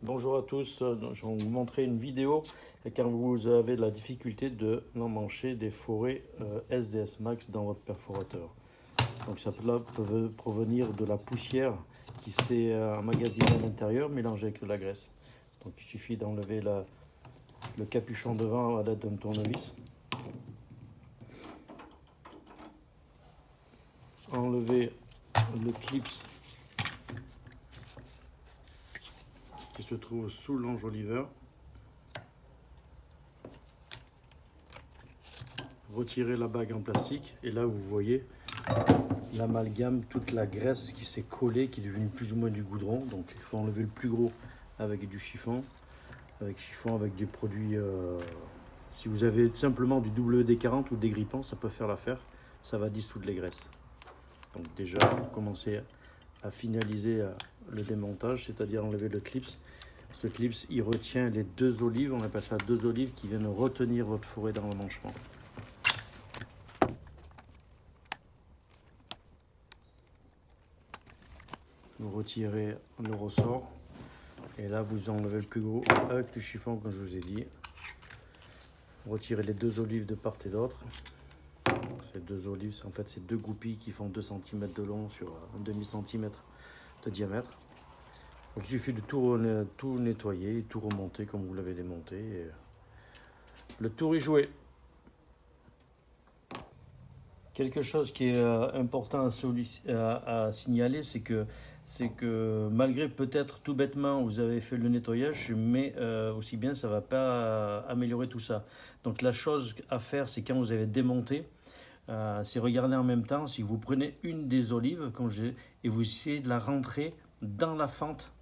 Bonjour à tous, je vais vous montrer une vidéo car vous avez la difficulté de l'emmancher des forêts SDS Max dans votre perforateur. Donc ça peut provenir de la poussière qui s'est emmagasinée à l'intérieur mélangée avec de la graisse. Donc il suffit d'enlever le capuchon devant à l'aide d'un tournevis. Enlever le clip qui se trouve sous l'enjoliveur. Retirer la bague en plastique et là vous voyez l'amalgame, toute la graisse qui s'est collée, qui est devenue plus ou moins du goudron. Donc il faut enlever le plus gros avec du chiffon, avec des produits. Si vous avez simplement du WD-40 ou des grippants, ça peut faire l'affaire, ça va dissoudre les graisses. Donc déjà commencer à finaliser le démontage, c'est-à-dire enlever le clips. Ce clips il retient les deux olives, on appelle ça deux olives qui viennent retenir votre forêt dans l'emmanchement. Vous retirez le ressort et là vous enlevez le plus gros avec du chiffon comme je vous ai dit. Retirez les deux olives de part et d'autre. Ces deux olives, en fait c'est deux goupilles qui font 2 cm de long sur un demi-centimètre de diamètre. Donc, il suffit de tout nettoyer, tout remonter comme vous l'avez démonté. Et le tour est joué. Quelque chose qui est important à signaler, c'est que malgré peut-être tout bêtement vous avez fait le nettoyage, mais aussi bien ça ne va pas améliorer tout ça. Donc la chose à faire, c'est quand vous avez démonté, c'est regarder en même temps si vous prenez une des olives et vous essayez de la rentrer dans la fente.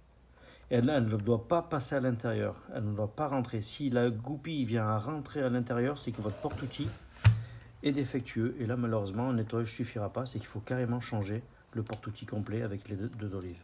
Et là, elle ne doit pas passer à l'intérieur, elle ne doit pas rentrer. Si la goupille vient à rentrer à l'intérieur, c'est que votre porte-outil est défectueux. Et là, malheureusement, un nettoyage ne suffira pas. C'est qu'il faut carrément changer le porte-outil complet avec les deux olives.